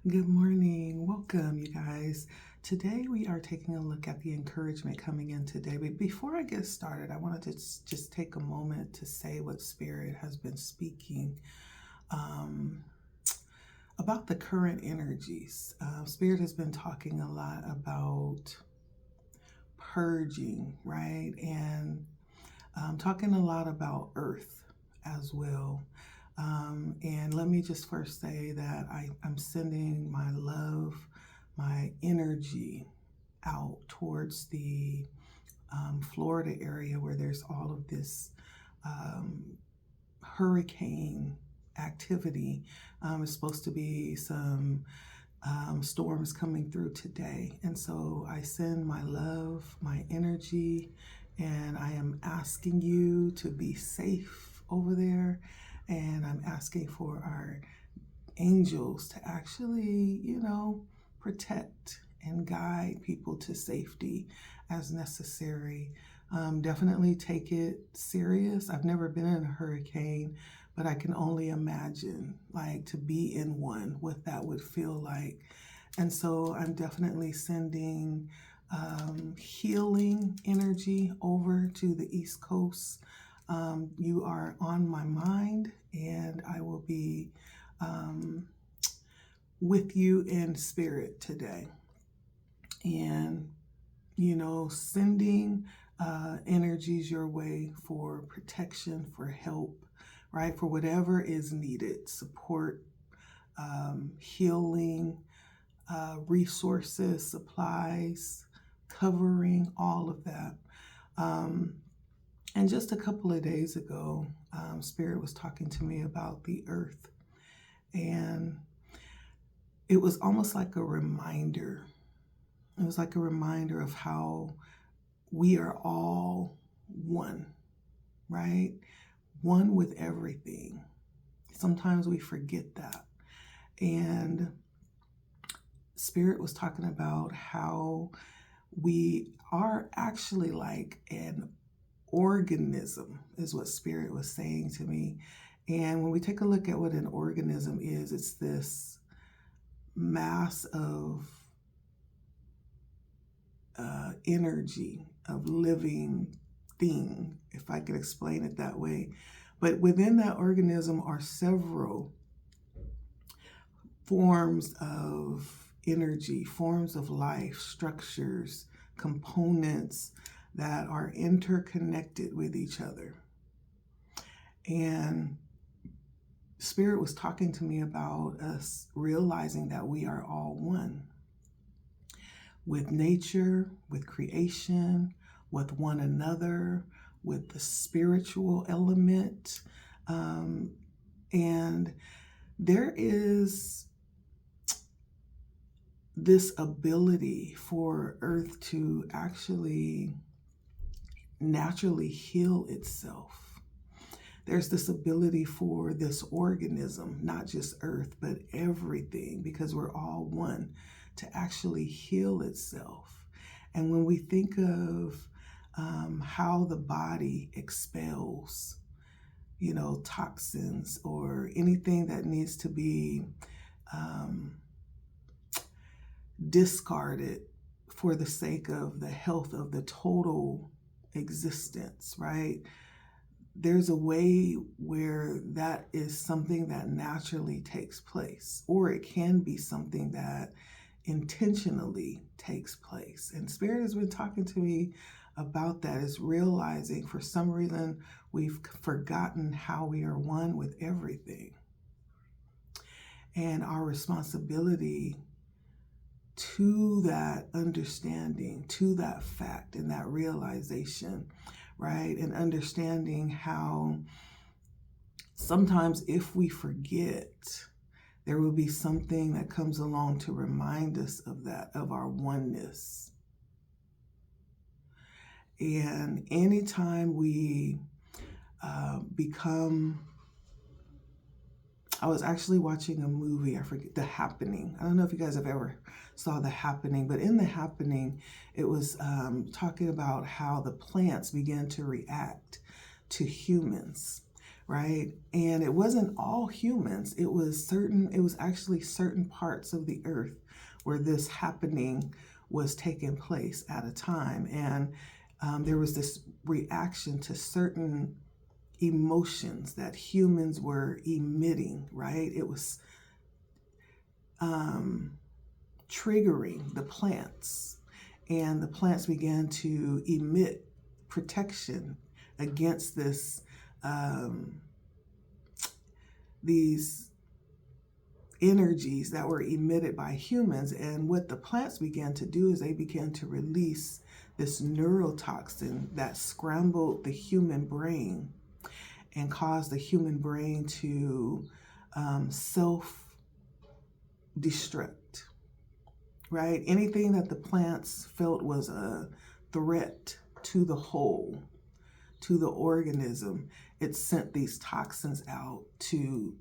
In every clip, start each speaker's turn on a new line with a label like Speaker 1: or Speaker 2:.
Speaker 1: Good morning. Welcome, you guys. Today we are taking a look at the encouragement coming in today. But before I get started, I wanted to just take a moment to say what Spirit has been speaking um, about the current energies. Spirit has been talking a lot about purging, right? And talking a lot about earth as well. And let me just first say that I'm sending my love, my energy out towards the Florida area where there's all of this um, hurricane activity. It's supposed to be some storms coming through today. And so I send my love, my energy, and I am asking you to be safe over there. And I'm asking for our angels to actually, protect and guide people to safety as necessary. Definitely take it serious. I've never been in a hurricane, but I can only imagine like to be in one, what that would feel like. And so I'm definitely sending healing energy over to the East Coast. You are on my mind, and I will be with you in spirit today. And, sending energies your way for protection, for help, right? For whatever is needed, support, healing, resources, supplies, covering, all of that. And just a couple of days ago, Spirit was talking to me about the earth. And it was almost like a reminder. It was like a reminder of how we are all one, right? One with everything. Sometimes we forget that. And Spirit was talking about how we are actually like an organism, is what Spirit was saying to me. And when we take a look at what an organism is, it's this mass of energy, of living thing, if I could explain it that way. But within that organism are several forms of energy, forms of life, structures, components that are interconnected with each other. And Spirit was talking to me about us realizing that we are all one with nature, with creation, with one another, with the spiritual element. And there is this ability for Earth to actually naturally heal itself. There's this ability for this organism, not just Earth, but everything, because we're all one, to actually heal itself. And when we think of how the body expels, toxins or anything that needs to be discarded for the sake of the health of the total existence, right? There's a way where that is something that naturally takes place, or it can be something that intentionally takes place. And Spirit has been talking to me about that, is realizing for some reason we've forgotten how we are one with everything. And our responsibility to that understanding, to that fact and that realization, right? And understanding how sometimes if we forget, there will be something that comes along to remind us of that, of our oneness. And anytime we I was actually watching a movie, I forget, The Happening. I don't know if you guys have ever saw The Happening, but in The Happening, it was talking about how the plants began to react to humans, right? And it wasn't all humans. It was actually certain parts of the earth where this happening was taking place at a time. And there was this reaction to certain emotions that humans were emitting, right? It was triggering the plants, and the plants began to emit protection against this these energies that were emitted by humans. And what the plants began to do is they began to release this neurotoxin that scrambled the human brain and caused the human brain to self-destruct, right? Anything that the plants felt was a threat to the whole, to the organism, it sent these toxins out to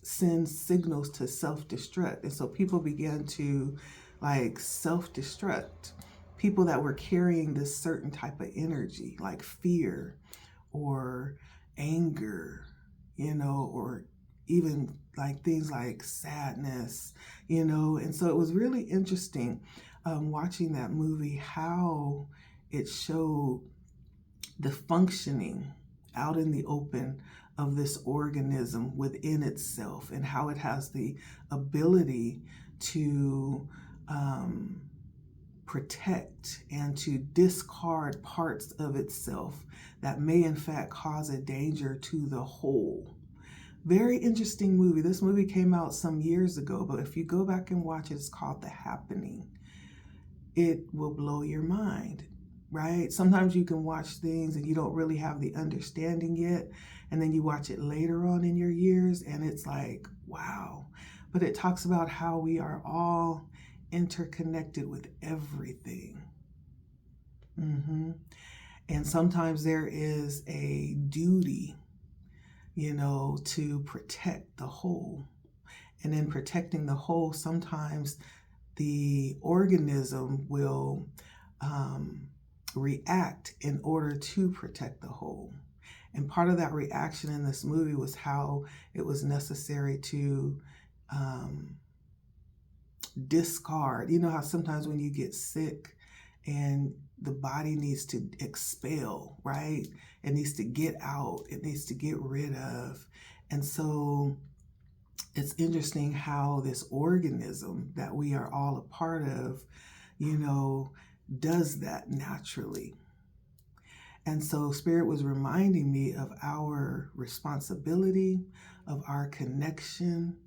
Speaker 1: send signals to self-destruct. And so people began to like self-destruct. People that were carrying this certain type of energy, like fear or anger, or even like things like sadness, And so it was really interesting watching that movie, how it showed the functioning out in the open of this organism within itself, and how it has the ability to protect and to discard parts of itself that may in fact cause a danger to the whole. Very interesting movie. This movie came out some years ago, but if you go back and watch it, it's called The Happening. It will blow your mind, right? Sometimes you can watch things and you don't really have the understanding yet, and then you watch it later on in your years and it's like, wow. But it talks about how we are all interconnected with everything. And sometimes there is a duty, to protect the whole. And in protecting the whole, sometimes the organism will react in order to protect the whole. And part of that reaction in this movie was how it was necessary to discard. You know how sometimes when you get sick and the body needs to expel, right? It needs to get out. It needs to get rid of. And so it's interesting how this organism that we are all a part of, does that naturally. And so Spirit was reminding me of our responsibility, of our connection,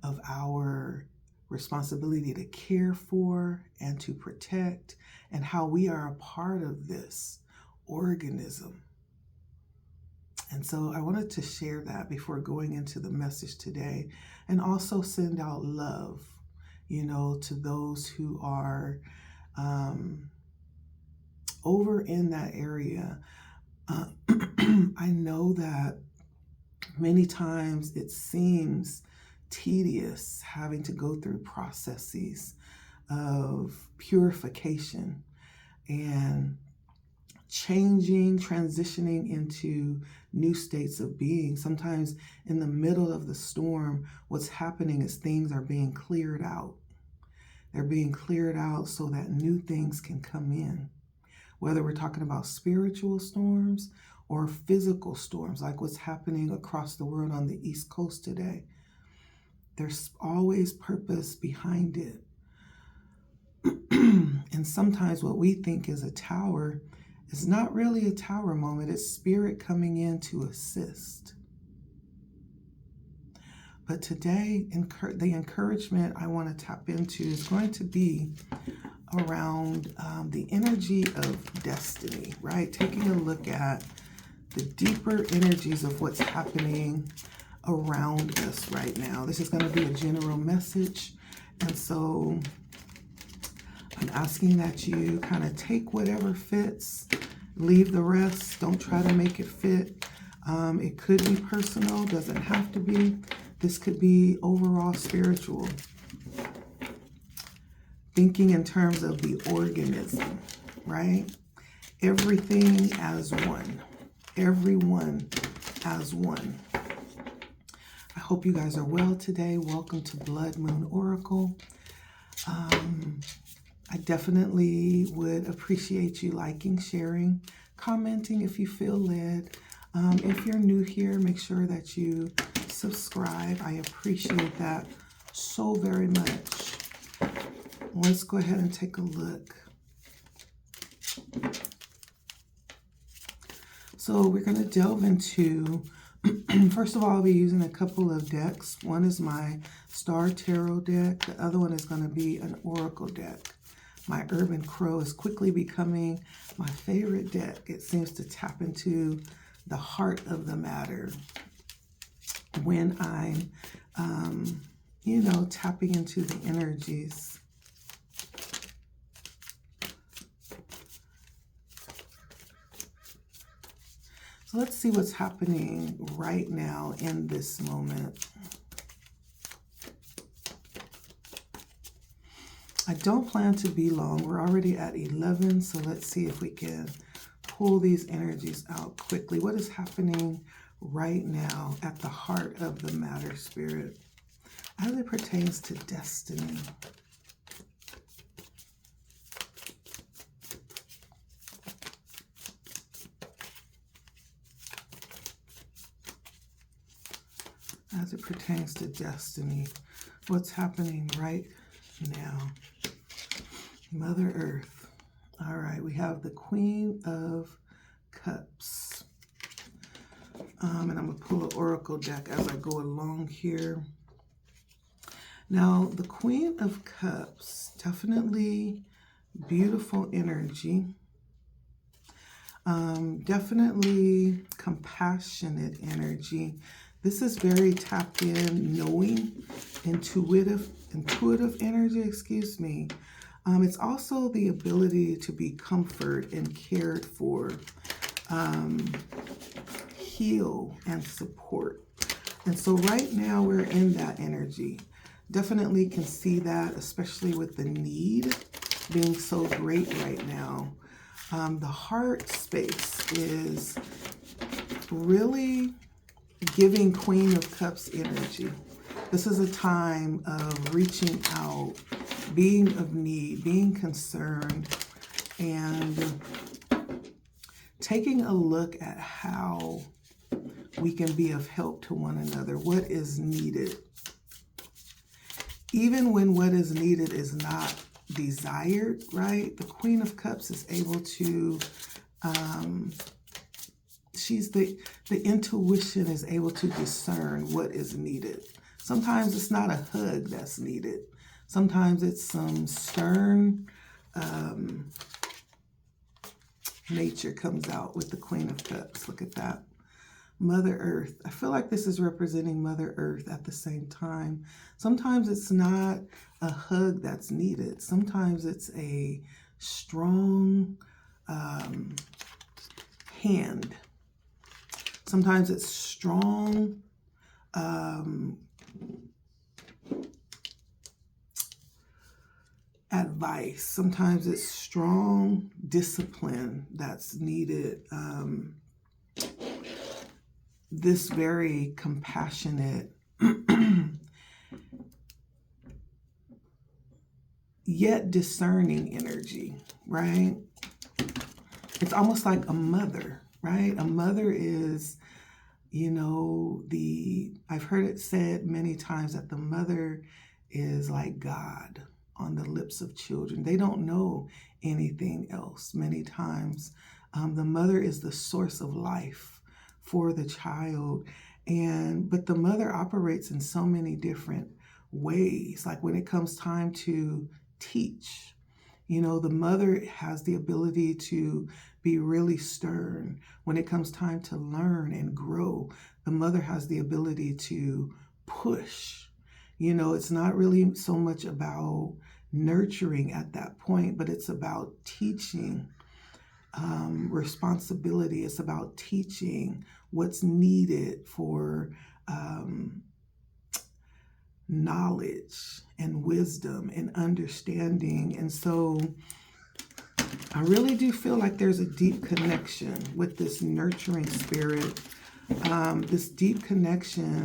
Speaker 1: of our responsibility to care for and to protect, and how we are a part of this organism. And so I wanted to share that before going into the message today, and also send out love, to those who are over in that area. I know that many times it seems tedious having to go through processes of purification and transitioning into new states of being. Sometimes in the middle of the storm, what's happening is things are being cleared out. They're being cleared out so that new things can come in. Whether we're talking about spiritual storms or physical storms, like what's happening across the world on the East Coast today, there's always purpose behind it. And sometimes what we think is a tower is not really a tower moment. It's Spirit coming in to assist. But today, the encouragement I want to tap into is going to be around the energy of destiny, right? Taking a look at the deeper energies of what's happening around us right now. This is going to be a general message. And so I'm asking that you kind of take whatever fits, leave the rest. Don't try to make it fit. It could be personal, doesn't have to be. This could be overall spiritual. Thinking in terms of the organism, right? Everything as one. Everyone as one. I hope you guys are well today. Welcome to Blood Moon Oracle. I definitely would appreciate you liking, sharing, commenting if you feel led. If you're new here, make sure that you subscribe. I appreciate that so very much. Let's go ahead and take a look. So we're going to delve into, first of all, I'll be using a couple of decks. One is my Star Tarot deck. The other one is going to be an Oracle deck. My Urban Crow is quickly becoming my favorite deck. It seems to tap into the heart of the matter when I'm, tapping into the energies. So let's see what's happening right now in this moment. I don't plan to be long. We're already at 11, so let's see if we can pull these energies out quickly. What is happening right now at the heart of the matter, Spirit, as it pertains to destiny? As it pertains to destiny, what's happening right now? Mother Earth. All right, we have the Queen of Cups. And I'm going to pull an Oracle deck as I go along here. Now, the Queen of Cups, definitely beautiful energy. Definitely compassionate energy. This is very tapped in, knowing, intuitive energy, excuse me. It's also the ability to be comforted and cared for, heal and support. And so right now we're in that energy. Definitely can see that, especially with the need being so great right now. The heart space is really giving Queen of Cups energy. This is a time of reaching out, being of need, being concerned, and taking a look at how we can be of help to one another, what is needed. Even when what is needed is not desired, right? The Queen of Cups is able to, the intuition is able to discern what is needed. Sometimes it's not a hug that's needed. Sometimes it's some stern nature comes out with the Queen of Cups. Look at that. Mother Earth. I feel like this is representing Mother Earth at the same time. Sometimes it's not a hug that's needed. Sometimes it's a strong hand. Sometimes it's strong advice. Sometimes it's strong discipline that's needed. This very compassionate, yet discerning energy, right? It's almost like a mother, right? A mother is, I've heard it said many times that the mother is like God on the lips of children. They don't know anything else. Many times, the mother is the source of life for the child, but the mother operates in so many different ways. Like when it comes time to teach, the mother has the ability to be really stern. When it comes time to learn and grow, the mother has the ability to push. It's not really so much about nurturing at that point, but it's about teaching responsibility. It's about teaching what's needed for knowledge and wisdom and understanding. And so I really do feel like there's a deep connection with this nurturing spirit this deep connection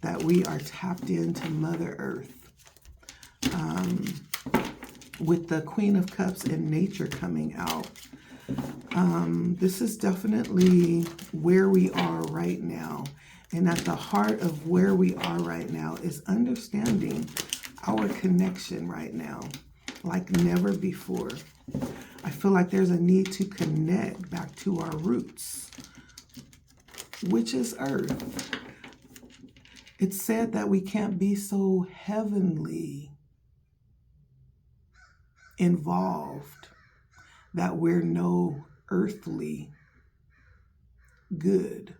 Speaker 1: that we are tapped into Mother Earth, with the Queen of Cups and nature coming out. This is definitely where we are right now. And at the heart of where we are right now is understanding our connection right now like never before. I feel like there's a need to connect back to our roots, which is Earth. It's said that we can't be so heavenly involved that we're no earthly good.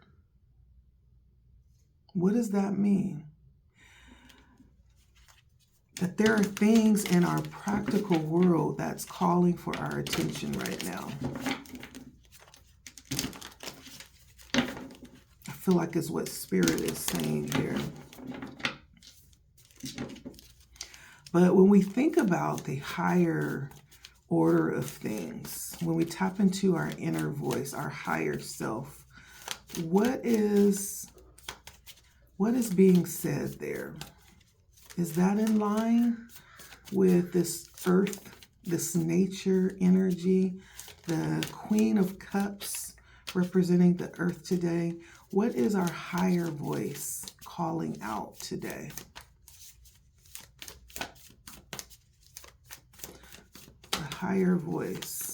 Speaker 1: What does that mean? That there are things in our practical world that's calling for our attention right now. I feel like it's what Spirit is saying here. But when we think about the higher order of things, when we tap into our inner voice, our higher self, what is being said there? Is that in line with this earth, this nature energy, the Queen of Cups representing the earth today? What is our higher voice calling out today? The higher voice.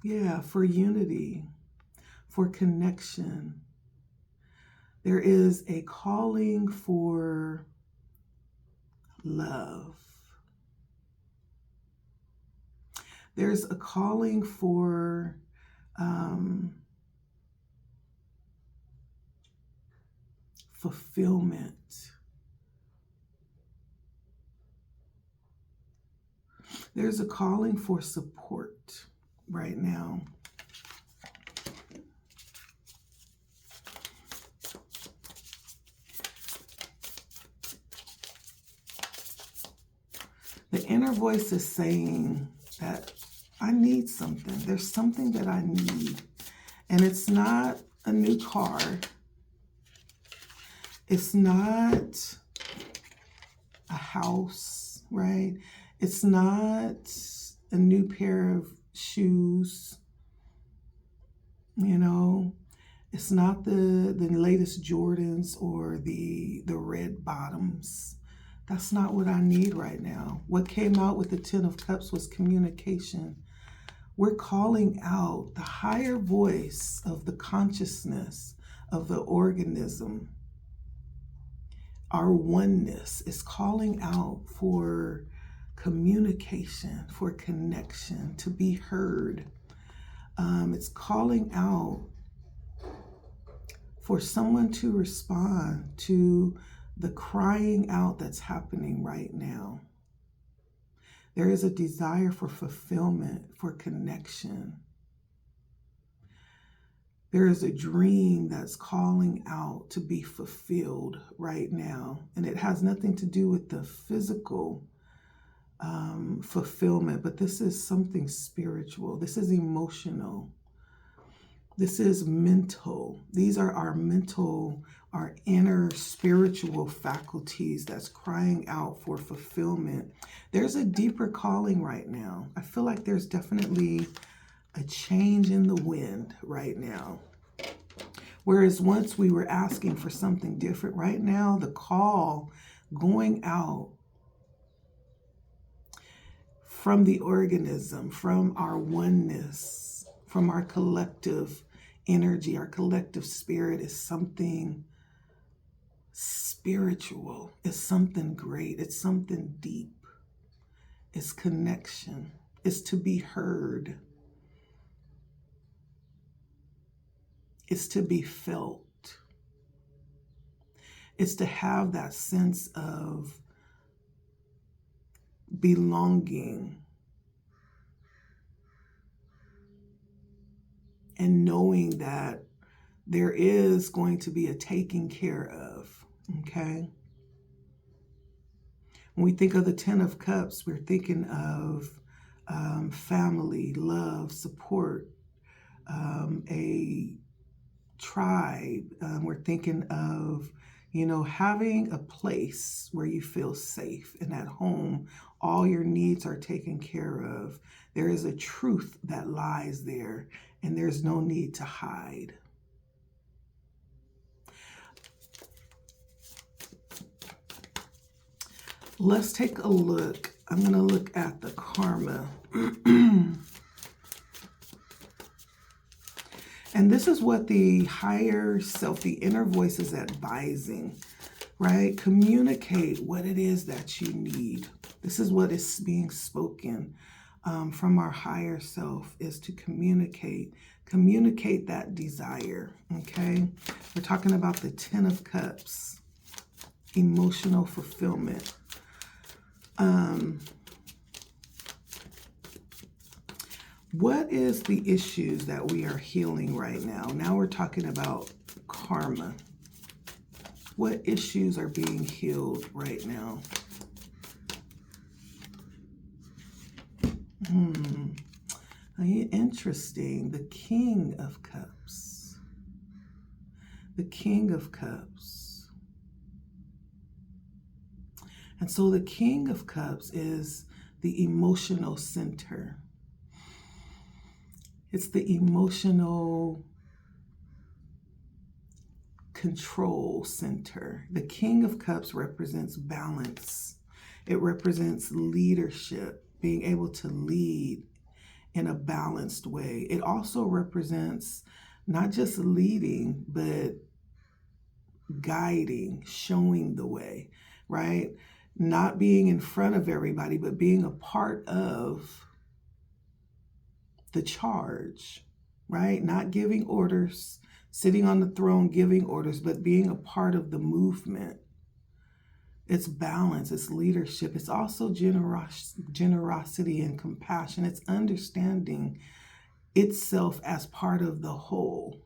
Speaker 1: Yeah, for unity, for connection. There is a calling for love. There's a calling for fulfillment. There's a calling for support right now. The inner voice is saying that I need something. There's something that I need. And it's not a new car. It's not a house, right? It's not a new pair of shoes. You know, it's not the latest Jordans or the red bottoms. That's not what I need right now. What came out with the Ten of Cups was communication. We're calling out the higher voice of the consciousness of the organism. Our oneness is calling out for communication, for connection, to be heard. It's calling out for someone to respond to the crying out that's happening right now. There is a desire for fulfillment, for connection. There is a dream that's calling out to be fulfilled right now. And it has nothing to do with the physical fulfillment, but this is something spiritual. This is emotional. This is mental. These are our mental, our inner spiritual faculties that's crying out for fulfillment. There's a deeper calling right now. I feel like there's definitely a change in the wind right now. Whereas once we were asking for something different, right now the call going out from the organism, from our oneness, from our collective energy, our collective spirit is something spiritual. It's something great. It's something deep. It's connection. It's to be heard. It's to be felt. It's to have that sense of belonging and knowing that there is going to be a taking care of, okay? When we think of the Ten of Cups, we're thinking of family, love, support, a tribe. We're thinking of, having a place where you feel safe and at home. All your needs are taken care of. There is a truth that lies there, and there's no need to hide. Let's take a look. I'm going to look at the karma. And this is what the higher self, the inner voice is advising, right? Communicate what it is that you need. This is what is being spoken from our higher self, is to communicate that desire, okay? We're talking about the 10 of Cups, emotional fulfillment. What is the issues that we are healing right now? Now we're talking about karma. What issues are being healed right now? Interesting. The King of Cups. The King of Cups. And so the King of Cups is the emotional center. It's the emotional control center. The King of Cups represents balance. It represents leadership, being able to lead in a balanced way. It also represents not just leading, but guiding, showing the way, right? Not being in front of everybody, but being a part of the charge, right? Not giving orders, sitting on the throne giving orders, but being a part of the movement. It's balance, it's leadership. It's also generosity and compassion. It's understanding itself as part of the whole.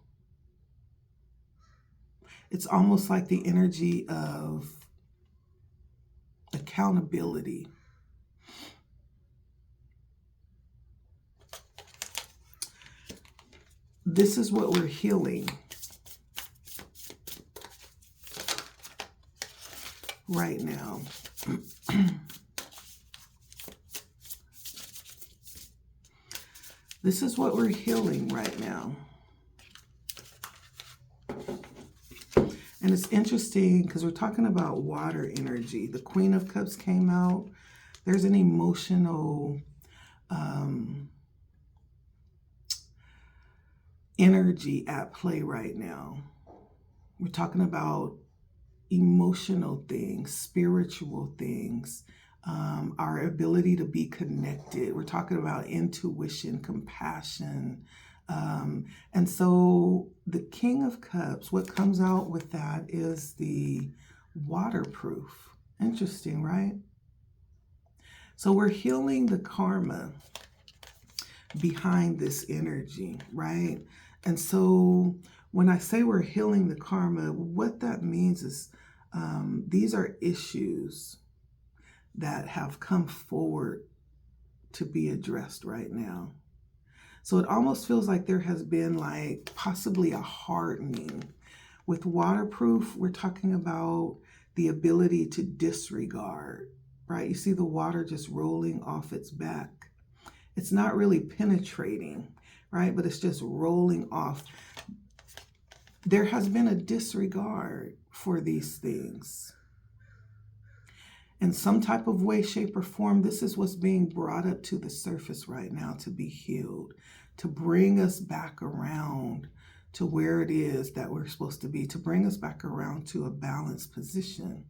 Speaker 1: It's almost like the energy of accountability. This is what we're healing right now. This is what we're healing right now. And it's interesting because we're talking about water energy. The Queen of Cups came out. There's an emotional energy at play right now. We're talking about emotional things, spiritual things, our ability to be connected. We're talking about intuition, compassion. And so the King of Cups, what comes out with that is the waterproof. Interesting, right? So we're healing the karma behind this energy, right? And so when I say we're healing the karma, what that means is these are issues that have come forward to be addressed right now. So it almost feels like there has been like possibly a hardening. With waterproof, we're talking about the ability to disregard, right? You see the water just rolling off its back. It's not really penetrating, right? But it's just rolling off. There has been a disregard for these things. In some type of way, shape, or form, this is what's being brought up to the surface right now to be healed, to bring us back around to where it is that we're supposed to be, to bring us back around to a balanced position.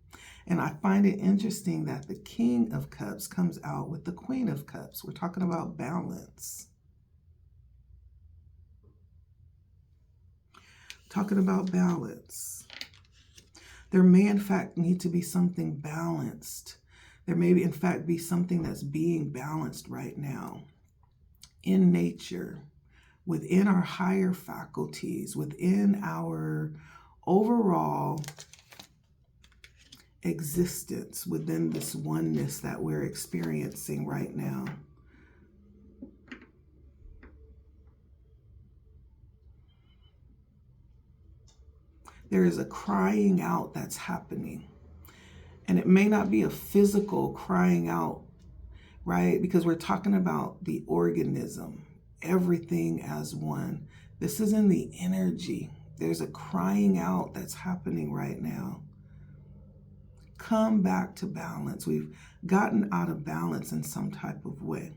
Speaker 1: And I find it interesting that the King of Cups comes out with the Queen of Cups. We're talking about balance. Talking about balance. There may, in fact, need to be something balanced. There may, in fact, be something that's being balanced right now in nature, within our higher faculties, within our overall existence, within this oneness that we're experiencing right now. There is a crying out that's happening. And it may not be a physical crying out, right? Because we're talking about the organism, everything as one. This is in the energy. There's a crying out that's happening right now. Come back to balance. We've gotten out of balance in some type of way.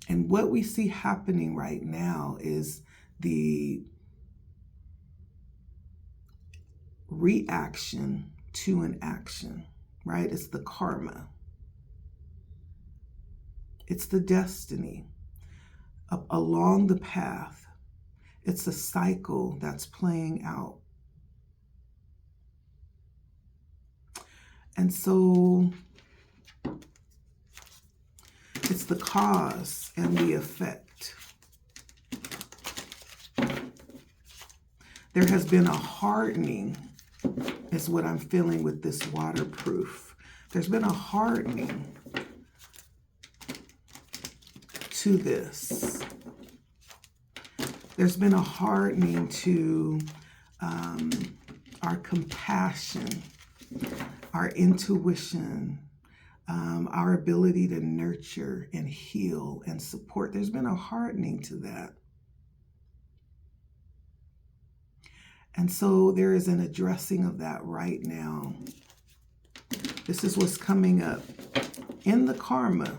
Speaker 1: And what we see happening right now is the reaction to an action, right? It's the karma. It's the destiny along the path. It's a cycle that's playing out. And so it's the cause and the effect. There has been a hardening, is what I'm feeling with this waterproof. There's been a hardening to this. There's been a hardening to our compassion, our intuition, our ability to nurture and heal and support. There's been a hardening to that. And so there is an addressing of that right now. This is what's coming up in the karma.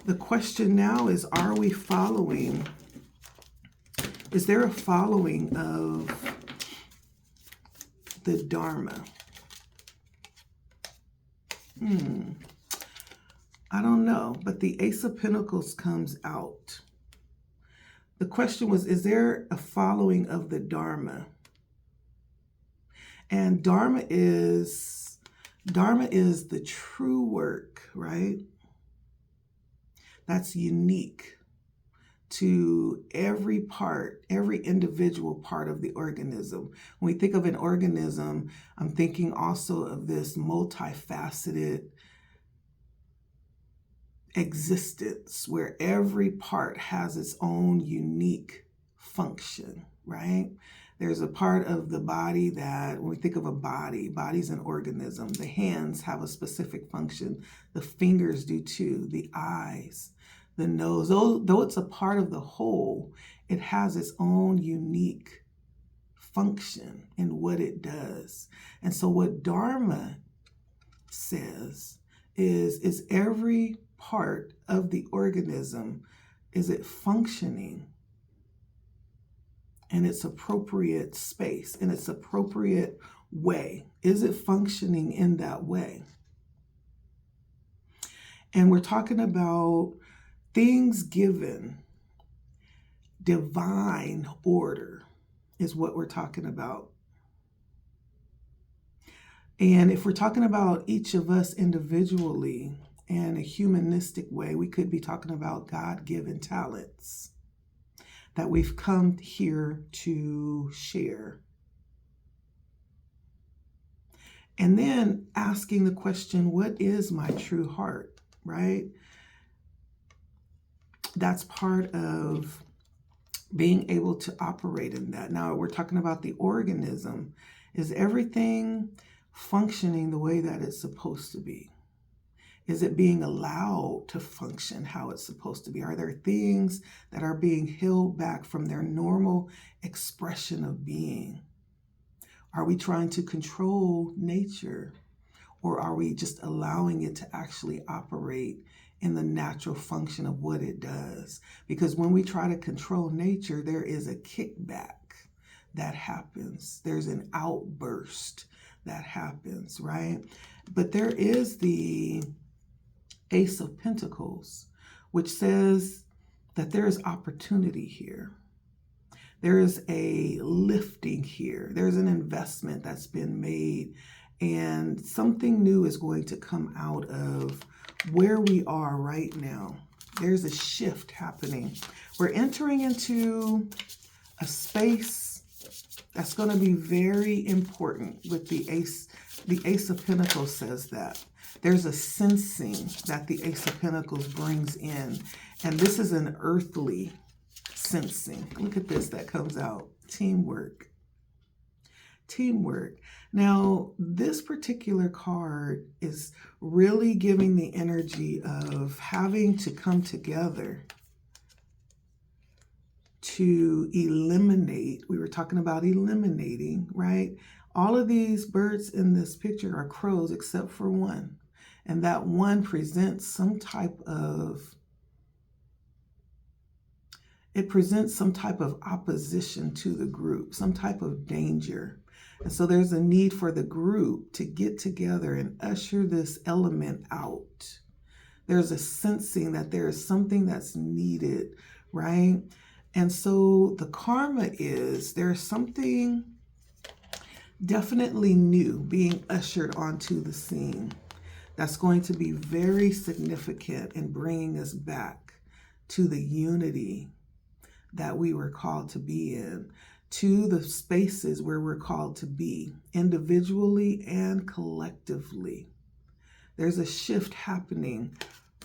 Speaker 1: The question now is, are we following? Is there a following of the Dharma? I don't know, but the Ace of Pentacles comes out. The question was, is there a following of the Dharma? And Dharma is the true work, right? That's unique to every part, every individual part of the organism. When we think of an organism, I'm thinking also of this multifaceted existence where every part has its own unique function, right? There's a part of the body that, when we think of a body, body's an organism. The hands have a specific function. The fingers do too. The eyes, the nose, though it's a part of the whole, it has its own unique function in what it does. And so what Dharma says is every part of the organism, is it functioning in its appropriate space, in its appropriate way? Is it functioning in that way? And we're talking about things given, divine order is what we're talking about. And if we're talking about each of us individually in a humanistic way, we could be talking about God-given talents that we've come here to share. And then asking the question, what is my true heart, right? That's part of being able to operate in that. Now we're talking about the organism. Is everything functioning the way that it's supposed to be? Is it being allowed to function how it's supposed to be? Are there things that are being held back from their normal expression of being? Are we trying to control nature, or are we just allowing it to actually operate in the natural function of what it does? Because when we try to control nature, there is a kickback that happens. There's an outburst that happens, right? But there is the Ace of Pentacles, which says that there is opportunity here. There is a lifting here. There's an investment that's been made, and something new is going to come out of where we are right now. There's a shift happening. We're entering into a space That's going to be very important with the Ace. The Ace of Pentacles says that. There's a sensing that the Ace of Pentacles brings in. And this is an earthly sensing. Look at this that comes out. Teamwork. Teamwork. Now, this particular card is really giving the energy of having to come together to eliminate. We were talking about eliminating, right? All of these birds in this picture are crows except for one. And that one presents some type of, it presents some type of opposition to the group, some type of danger. And so there's a need for the group to get together and usher this element out. There's a sensing that there is something that's needed, right? And so the karma is there's something definitely new being ushered onto the scene that's going to be very significant in bringing us back to the unity that we were called to be in, to the spaces where we're called to be, individually and collectively. There's a shift happening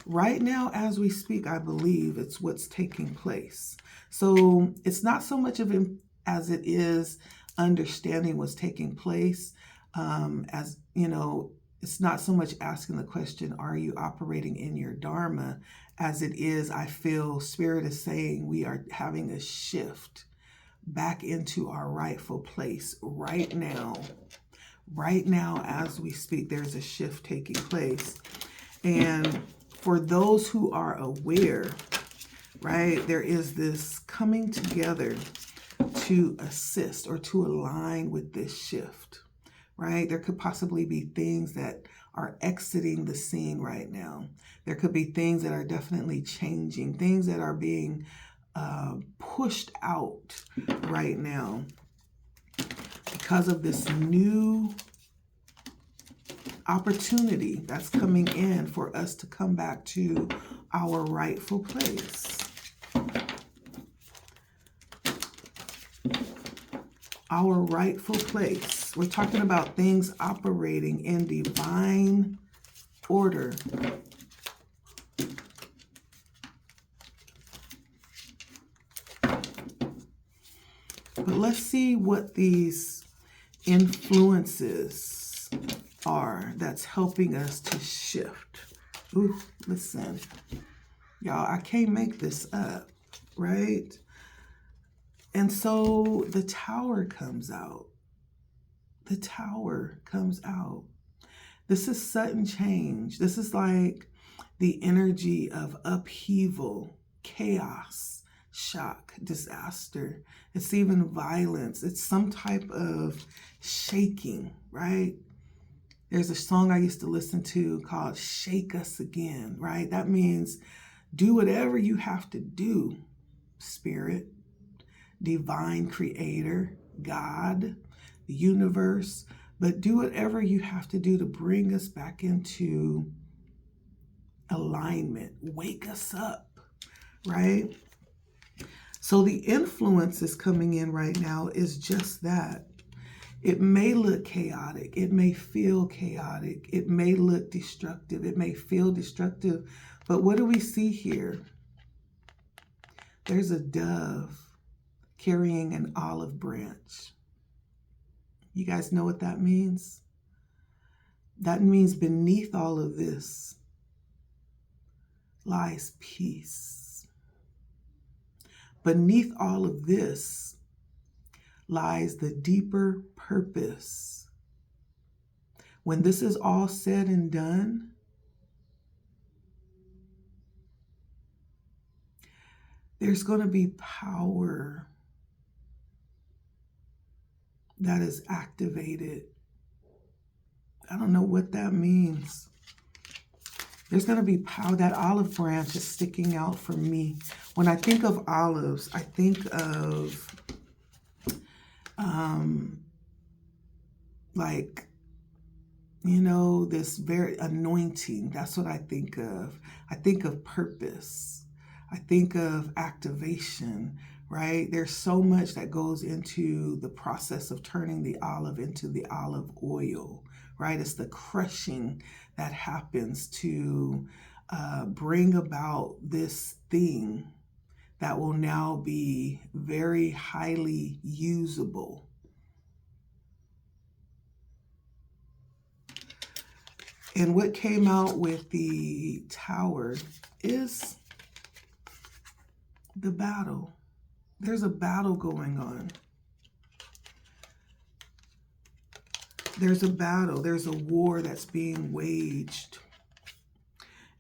Speaker 1: right now as we speak. I believe it's what's taking place. So it's not so much of it as it is understanding what's taking place, as you know. It's not so much asking the question, are you operating in your Dharma, as it is, I feel Spirit is saying we are having a shift back into our rightful place right now. Right now, as we speak, there's a shift taking place. And for those who are aware, right, there is this coming together to assist or to align with this shift. Right? There could possibly be things that are exiting the scene right now. There could be things that are definitely changing, things that are being pushed out right now because of this new opportunity that's coming in for us to come back to our rightful place. Our rightful place. We're talking about things operating in divine order. But let's see what these influences are that's helping us to shift. Ooh, listen. Y'all, I can't make this up, right? And so the Tower comes out. The Tower comes out. This is sudden change. This is like the energy of upheaval, chaos, shock, disaster. It's even violence. It's some type of shaking, right? There's a song I used to listen to called Shake Us Again, right? That means do whatever you have to do, Spirit, divine creator, God, the universe, but do whatever you have to do to bring us back into alignment. Wake us up, right? So the influence is coming in right now is just that. It may look chaotic. It may feel chaotic. It may look destructive. It may feel destructive. But what do we see here? There's a dove carrying an olive branch. You guys know what that means? That means beneath all of this lies peace. Beneath all of this lies the deeper purpose. When this is all said and done, there's going to be power that is activated. I don't know what that means. There's going to be power. That olive branch is sticking out for me. When I think of olives, I think of like, you know, this very anointing. That's what I think of. I think of purpose. I think of activation, right? There's so much that goes into the process of turning the olive into the olive oil, right? It's the crushing that happens to bring about this thing that will now be very highly usable. And what came out with the tower is the battle. There's a battle going on. There's a battle. There's a war that's being waged.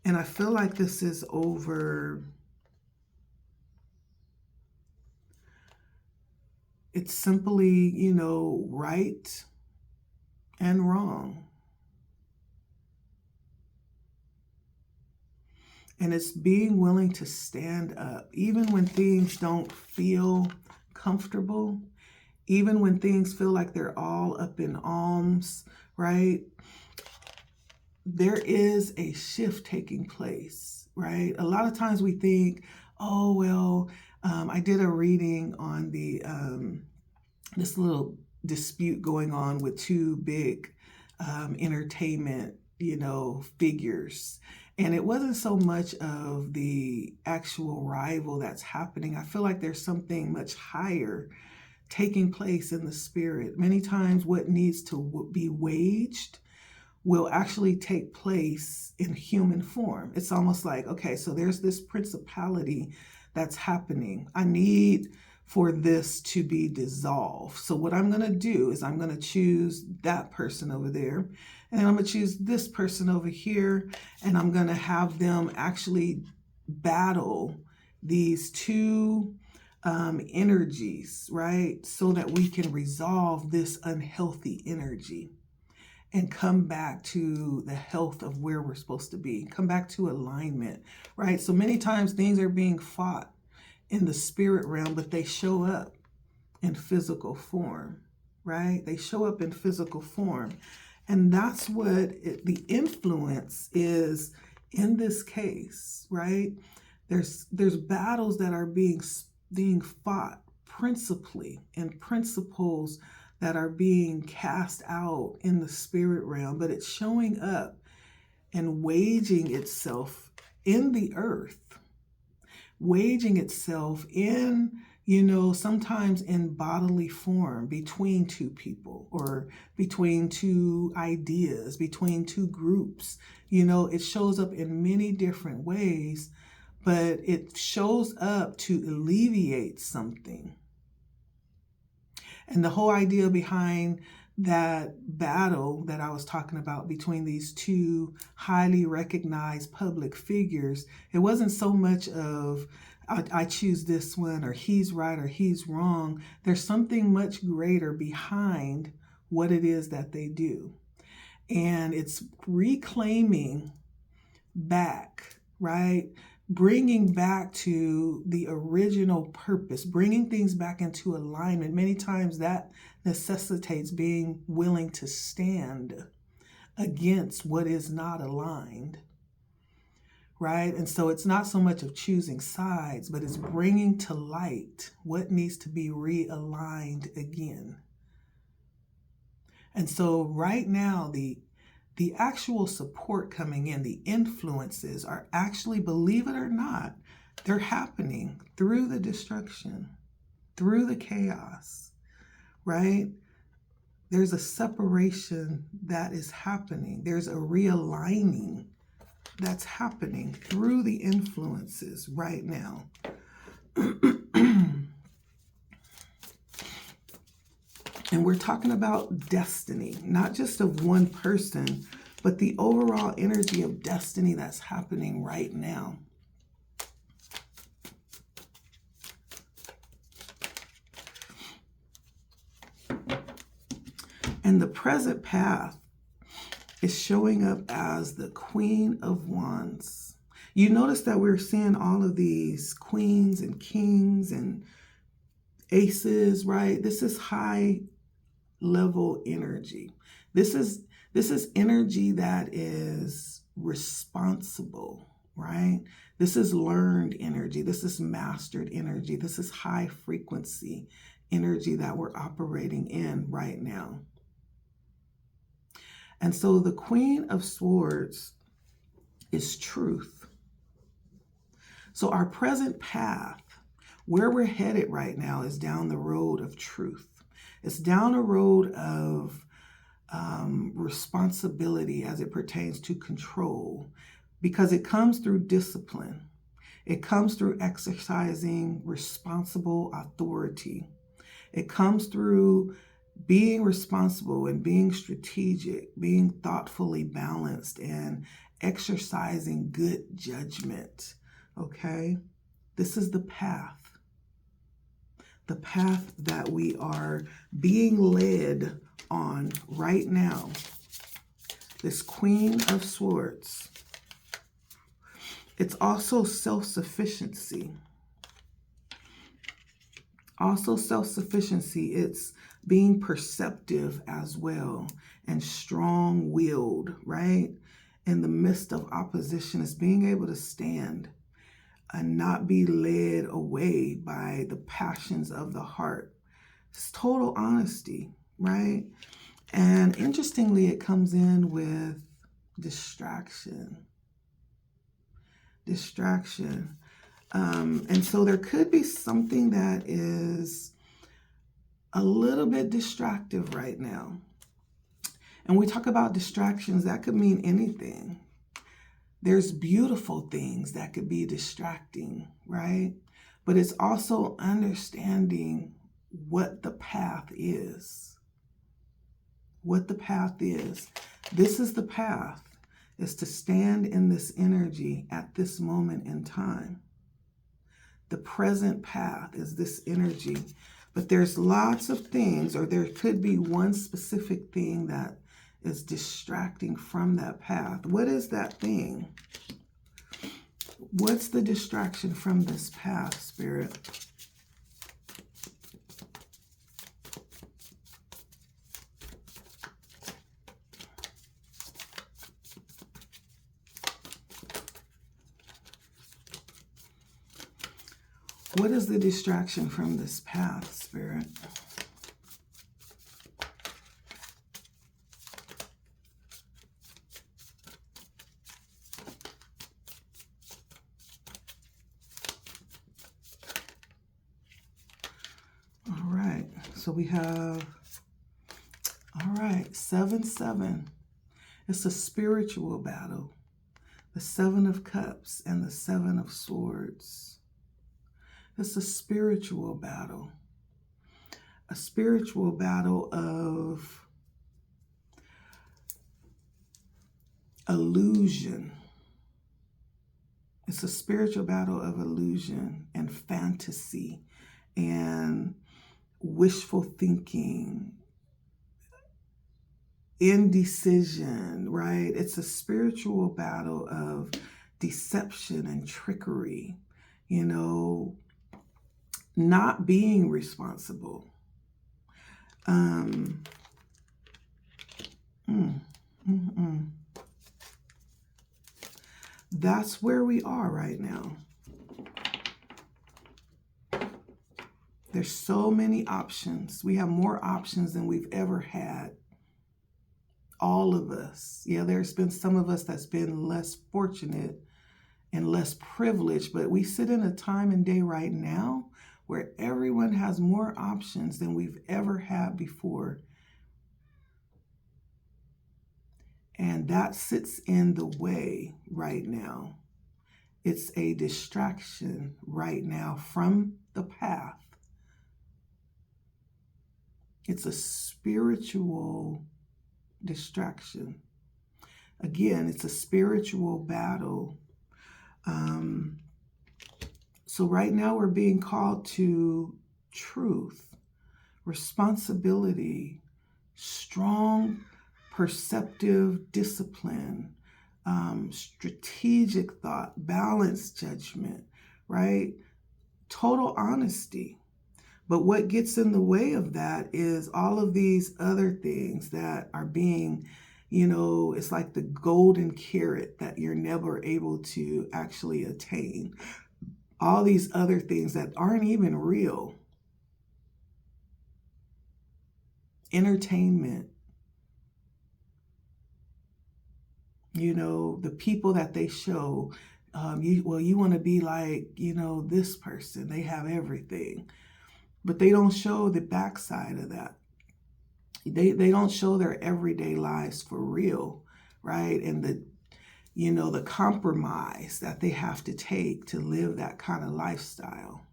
Speaker 1: And I feel like this is over. It's simply, right and wrong. And it's being willing to stand up, even when things don't feel comfortable, even when things feel like they're all up in arms, right? There is a shift taking place, right? A lot of times we think, oh, well, I did a reading on the this little dispute going on with two big entertainment, figures. And it wasn't so much of the actual rival that's happening. I feel like there's something much higher taking place in the spirit. Many times what needs to be waged will actually take place in human form. It's almost like, okay, so there's this principality that's happening. I need for this to be dissolved. So what I'm going to do is I'm going to choose that person over there, and I'm going to choose this person over here, and I'm going to have them actually battle these two energies, right? So that we can resolve this unhealthy energy and come back to the health of where we're supposed to be, come back to alignment, right? So many times things are being fought in the spirit realm, but they show up in physical form, right? They show up in physical form. And that's what the influence is in this case, right? There's battles that are being fought principally, and principles that are being cast out in the spirit realm, but it's showing up and waging itself in the earth, waging itself in, sometimes in bodily form between two people or between two ideas, between two groups. It shows up in many different ways, but it shows up to alleviate something. And the whole idea behind that battle that I was talking about between these two highly recognized public figures, it wasn't so much of I choose this one, or he's right or he's wrong. There's something much greater behind what it is that they do. And it's reclaiming back, right? Bringing back to the original purpose, bringing things back into alignment. Many times that necessitates being willing to stand against what is not aligned, right? And so it's not so much of choosing sides, but it's bringing to light what needs to be realigned again. And so right now, the actual support coming in, the influences are actually, believe it or not, they're happening through the destruction, through the chaos, right? There's a separation that is happening. There's a realigning that's happening through the influences right now. And we're talking about destiny, not just of one person, but the overall energy of destiny that's happening right now. And the present path is showing up as the Queen of Wands. You notice that we're seeing all of these queens and kings and aces, right? This is high level energy. This is energy that is responsible, right? This is learned energy. This is mastered energy. This is high frequency energy that we're operating in right now. And so the Queen of Swords is truth. So our present path, where we're headed right now, is down the road of truth. It's down a road of responsibility as it pertains to control, because it comes through discipline. It comes through exercising responsible authority. It comes through being responsible and being strategic, being thoughtfully balanced, and exercising good judgment. Okay? This is the path that we are being led on right now. This Queen of Swords. It's also self-sufficiency. Also self-sufficiency. It's being perceptive as well and strong-willed, right? In the midst of opposition, it's being able to stand and not be led away by the passions of the heart. It's total honesty, right? And interestingly, it comes in with distraction. And so there could be something that is a little bit distractive right now. And we talk about distractions, that could mean anything. There's beautiful things that could be distracting, right? But it's also understanding what the path is. What the path is. This is the path, is to stand in this energy at this moment in time. The present path is this energy. But there's lots of things, or there could be one specific thing that is distracting from that path. What is that thing? What's the distraction from this path, Spirit? What is the distraction from this path, Spirit? All right, so we have, all right, 7-7. It's a spiritual battle. The 7 of Cups and the 7 of Swords. It's a spiritual battle. A spiritual battle of illusion. It's a spiritual battle of illusion and fantasy and wishful thinking, indecision, right? It's a spiritual battle of deception and trickery, you know, not being responsible. That's where we are right now. There's so many options. We have more options than we've ever had. All of us. Yeah, there's been some of us that's been less fortunate and less privileged, but we sit in a time and day right now where everyone has more options than we've ever had before. And that sits in the way right now. It's a distraction right now from the path. It's a spiritual distraction. Again, it's a spiritual battle. So right now we're being called to truth, responsibility, strong, perceptive discipline, strategic thought, balanced judgment, right? Total honesty. But what gets in the way of that is all of these other things that are being, It's like the golden carrot that you're never able to actually attain. All these other things that aren't even real. Entertainment. The people that they show, you want to be like, this person, they have everything, but they don't show the backside of that. They don't show their everyday lives for real, right? And the compromise that they have to take to live that kind of lifestyle.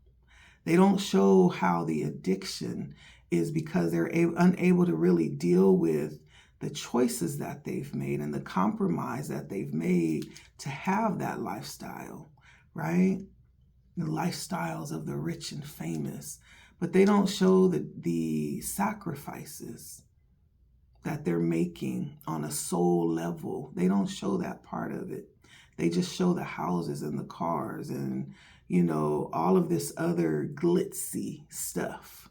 Speaker 1: They don't show how the addiction is because they're unable to really deal with the choices that they've made and the compromise that they've made to have that lifestyle, right? The lifestyles of the rich and famous. But they don't show the sacrifices that they're making on a soul level. They don't show that part of it. They just show the houses and the cars and, all of this other glitzy stuff.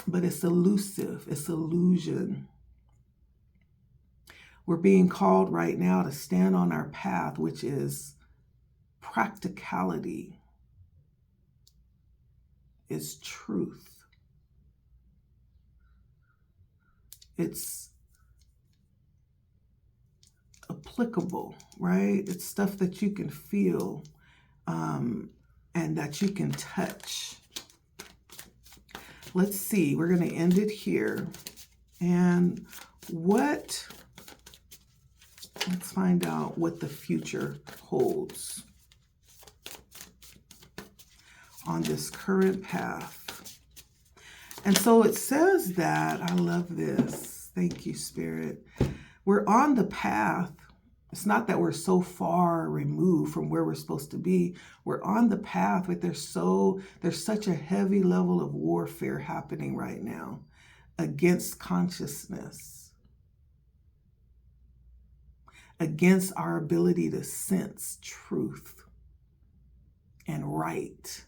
Speaker 1: But it's elusive. It's illusion. We're being called right now to stand on our path, which is practicality. It's truth. It's applicable, right? It's stuff that you can feel and that you can touch. Let's see, we're going to end it here. And let's find out what the future holds on this current path. And so it says that, I love this. Thank you, Spirit. We're on the path. It's not that we're so far removed from where we're supposed to be. We're on the path, but there's such a heavy level of warfare happening right now against consciousness, against our ability to sense truth and right.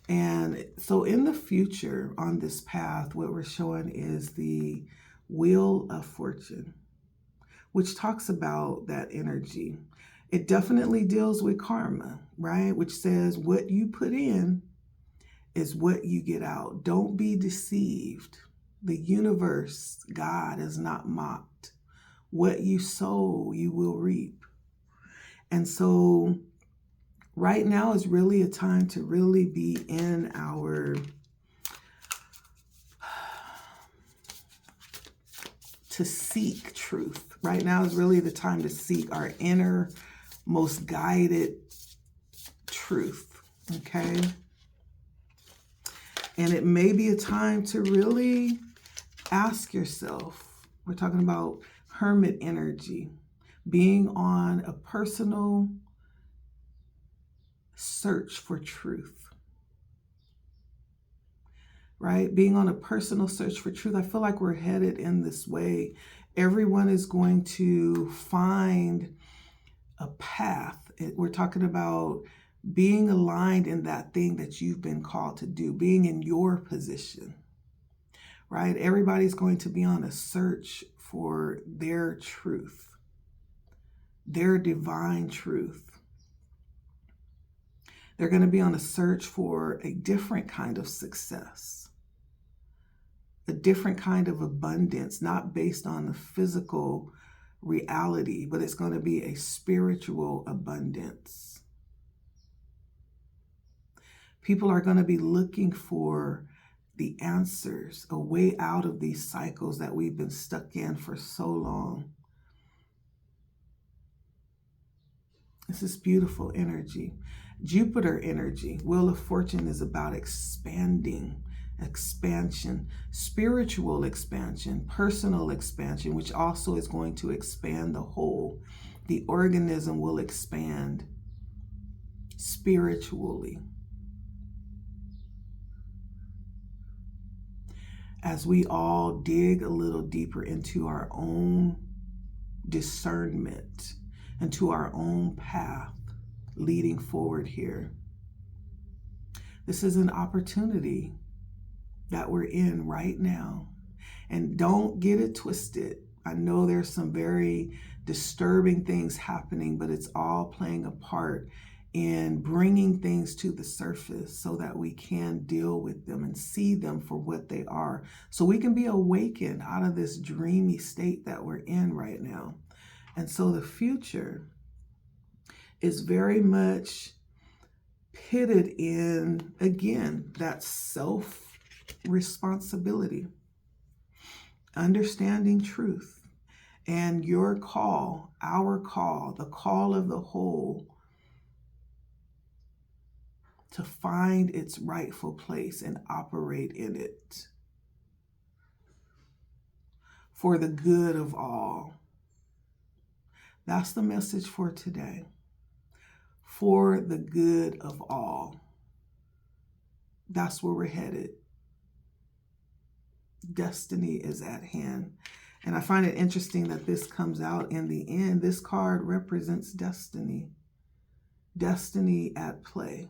Speaker 1: And so in the future on this path, what we're showing is the Wheel of Fortune, which talks about that energy. It definitely deals with karma, right? Which says what you put in is what you get out. Don't be deceived. The universe, God, is not mocked. What you sow, you will reap. And so right now is really a time to really be in to seek truth. Right now is really the time to seek our inner, most guided truth, okay? And it may be a time to really ask yourself, we're talking about hermit energy, being on a personal search for truth. Right? Being on a personal search for truth. I feel like we're headed in this way. Everyone is going to find a path. We're talking about being aligned in that thing that you've been called to do, being in your position, right? Everybody's going to be on a search for their truth, their divine truth. They're going to be on a search for a different kind of success, a different kind of abundance, not based on the physical reality, but it's going to be a spiritual abundance. People are going to be looking for the answers, a way out of these cycles that we've been stuck in for so long. This is beautiful energy. Jupiter energy. Wheel of Fortune is about expansion, spiritual expansion, personal expansion, which also is going to expand the whole. The organism will expand spiritually. As we all dig a little deeper into our own discernment, into our own path leading forward here. This is an opportunity that we're in right now. And don't get it twisted. I know there's some very disturbing things happening, but it's all playing a part in bringing things to the surface so that we can deal with them and see them for what they are. So we can be awakened out of this dreamy state that we're in right now. And so the future is very much pitted in, again, that self-responsibility, understanding truth, and your call, our call, the call of the whole, to find its rightful place and operate in it for the good of all. That's the message for today. For the good of all. That's where we're headed. Destiny is at hand. And I find it interesting that this comes out in the end. This card represents destiny. Destiny at play.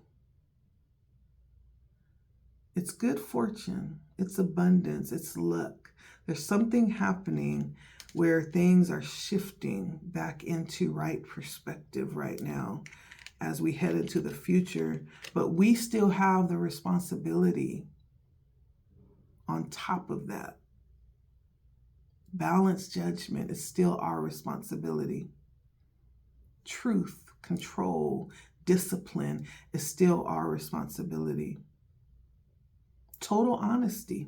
Speaker 1: It's good fortune. It's abundance. It's luck. There's something happening where things are shifting back into right perspective right now as we head into the future. But we still have the responsibility on top of that. Balanced judgment is still our responsibility. Truth, control, discipline is still our responsibility. Total honesty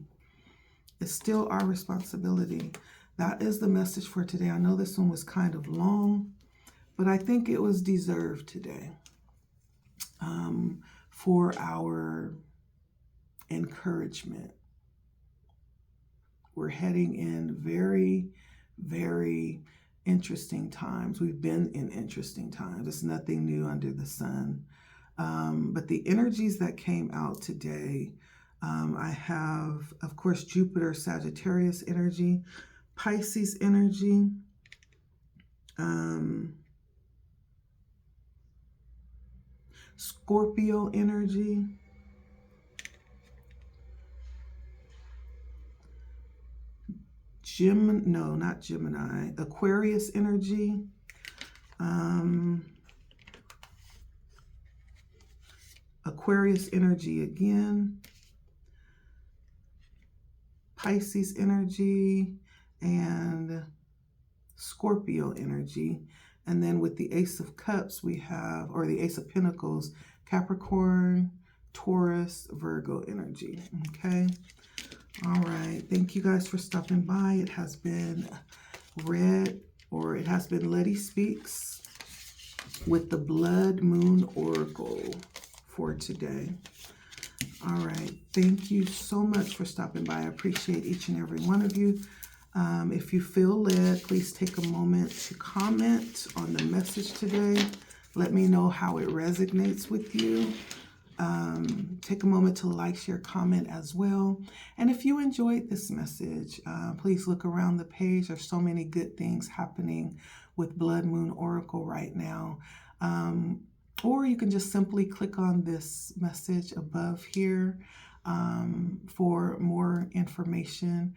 Speaker 1: is still our responsibility. That is the message for today. I know this one was kind of long, but I think it was deserved today for our encouragement. We're heading in very, very interesting times. We've been in interesting times. It's nothing new under the sun. But the energies that came out today, I have, of course, Jupiter, Sagittarius energy, Pisces energy, Scorpio energy, not Gemini, Aquarius energy, Aquarius energy again, Pisces energy, and Scorpio energy. And then with the Ace of Cups, we have, or the Ace of Pentacles, Capricorn, Taurus, Virgo energy. Okay. All right. Thank you guys for stopping by. It has been LettiSpeaks with the Blood Moon Oracle for today. All right. Thank you so much for stopping by. I appreciate each and every one of you. If you feel led, please take a moment to comment on the message today. Let me know how it resonates with you. Take a moment to like, share, comment as well. And if you enjoyed this message, please look around the page. There's so many good things happening with Blood Moon Oracle right now. Or you can just simply click on this message above here for more information,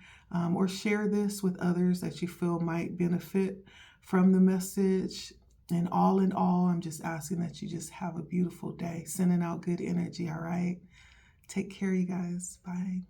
Speaker 1: or share this with others that you feel might benefit from the message. And all in all, I'm just asking that you just have a beautiful day, sending out good energy. All right. Take care, you guys. Bye.